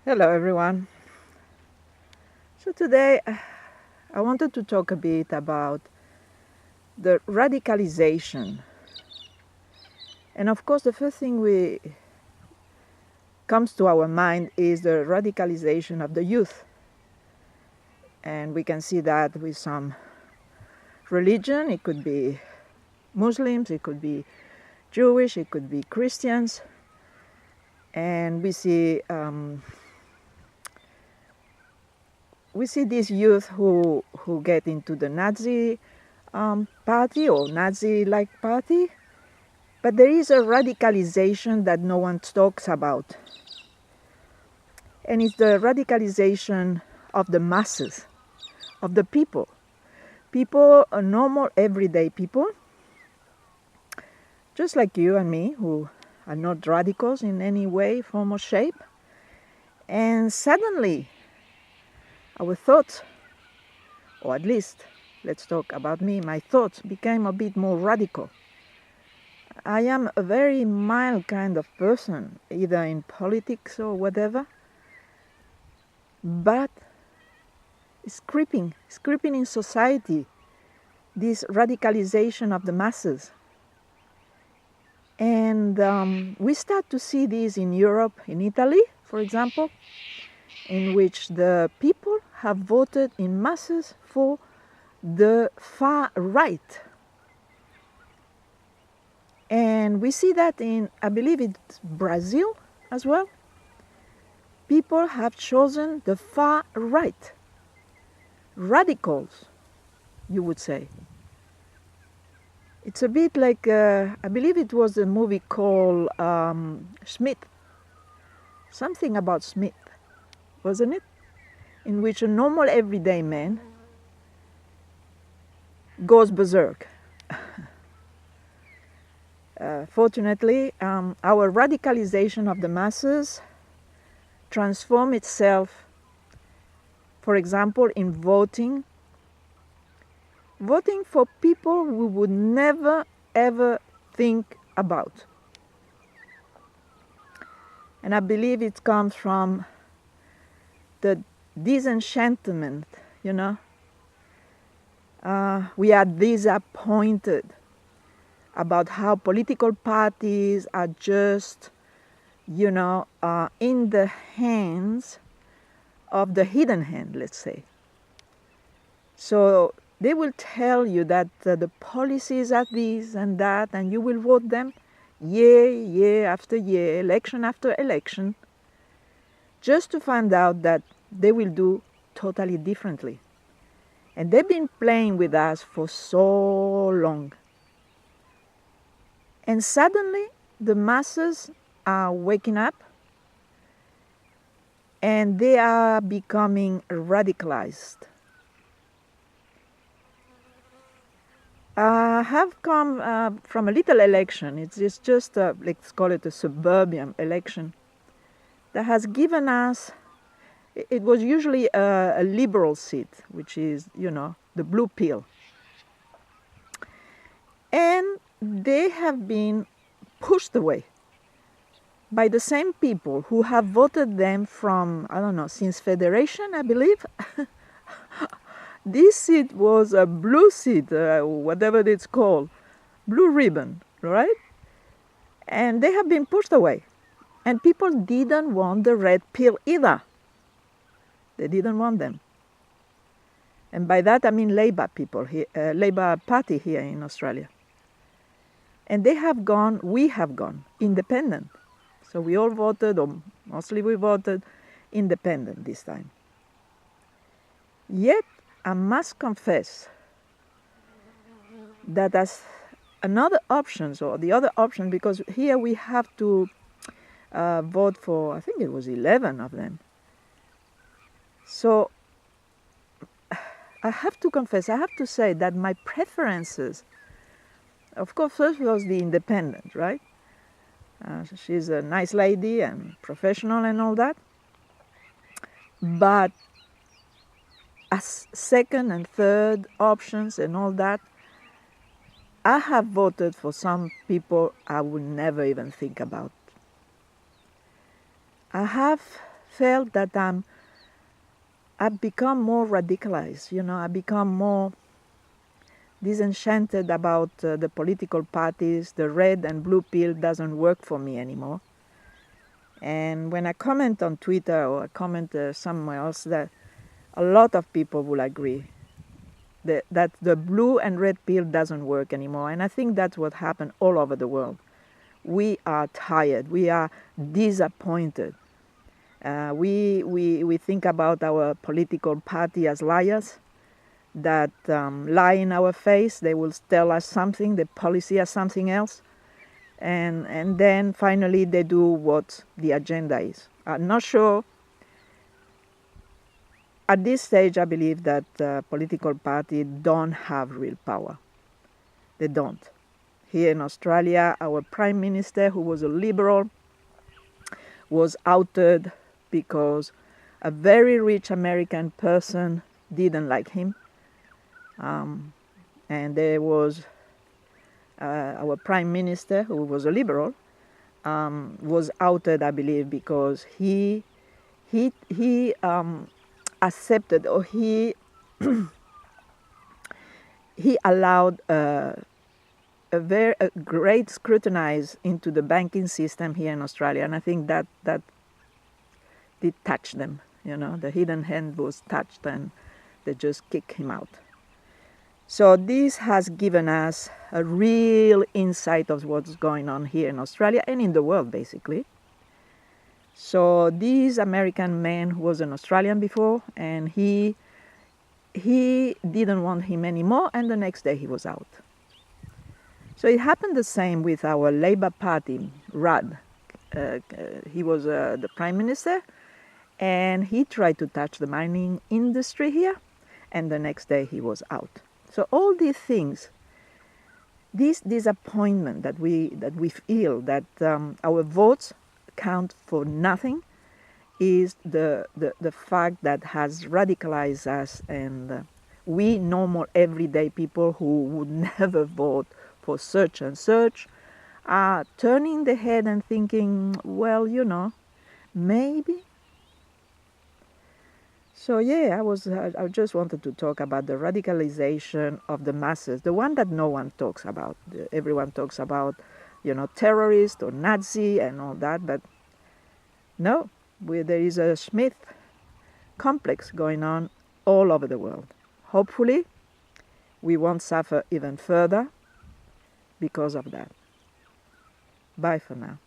Hello everyone. So today I wanted to talk a bit about the radicalization. And of course the first thing we comes to our mind is the radicalization of the youth. And we can see that with some religion. It could be Muslims, it could be Jewish, it could be Christians. And we see these youth who get into the Nazi party or Nazi-like party, but there is a radicalization that no one talks about, and it's the radicalization of the masses, of the people, normal everyday people, just like you and me, who are not radicals in any way, form or shape, and suddenly our thoughts, or at least let's talk about me, my thoughts became a bit more radical. I am a very mild kind of person, either in politics or whatever, but it's creeping in society, this radicalization of the masses. And we start to see this in Europe, in Italy, for example, in which the people have voted in masses for the far right. And we see that in, I believe it's Brazil as well. People have chosen the far right. Radicals, you would say. It's a bit like, I believe it was a movie called Schmidt. Something about Schmidt, wasn't it? In which a normal everyday man goes berserk. Fortunately, our radicalization of the masses transform itself, for example, in voting for people we would never ever think about. And I believe it comes from the disenchantment, you know. We are disappointed about how political parties are just, in the hands of the hidden hand, let's say. So they will tell you that the policies are this and that, and you will vote them year after year, election after election, just to find out that they will do totally differently. And they've been playing with us for so long. And suddenly the masses are waking up and they are becoming radicalized. I have come from a little election. It's just, let's call it a suburban election, that has given us, it was usually a liberal seat, which is, the blue pill. And they have been pushed away by the same people who have voted them from, I don't know, since Federation, I believe. This seat was a blue seat, whatever it's called, blue ribbon, right? And they have been pushed away. And people didn't want the red pill either. They didn't want them. And by that I mean Labour people, Labour Party here in Australia. And they have gone, we have gone, independent. So we all voted, or mostly we voted independent this time. Yet I must confess that as another options, or the other option, because here we have to vote for, I think it was 11 of them. So I have to confess, I have to say that my preferences, of course, first was the independent, right? She's a nice lady and professional and all that. But as second and third options and all that, I have voted for some people I would never even think about. I have felt that I've become more radicalized, you know, I've become more disenchanted about the political parties. The red and blue pill doesn't work for me anymore. And when I comment on Twitter or I comment somewhere else, that a lot of people will agree that the blue and red pill doesn't work anymore. And I think that's what happened all over the world. We are tired. We are disappointed. We think about our political party as liars that lie in our face. They will tell us something, the policy as something else. And then finally they do what the agenda is. I'm not sure. At this stage, I believe that political parties don't have real power. They don't. Here in Australia, our Prime Minister, who was a liberal, was outed because a very rich American person didn't like him. And there was our Prime Minister, who was a liberal, was outed, I believe, because he accepted, or he allowed a great scrutinize into the banking system here in Australia, and I think that did touch them. You know, the hidden hand was touched, and they just kicked him out. So this has given us a real insight of what's going on here in Australia and in the world, basically. So this American man who was an Australian before, and he didn't want him anymore, and the next day he was out. So it happened the same with our Labour Party, Rudd. He was the Prime Minister, and he tried to touch the mining industry here, and the next day he was out. So all these things, this disappointment that we feel that our votes count for nothing, is the fact that has radicalized us, and we normal everyday people who would never vote for such and such are turning their head and thinking, well, you know, maybe. So yeah, I just wanted to talk about the radicalization of the masses, the one that no one talks about. Everyone talks about, you know, terrorist or Nazi and all that, but no, there is a Schmidt complex going on all over the world. Hopefully, we won't suffer even further because of that. Bye for now.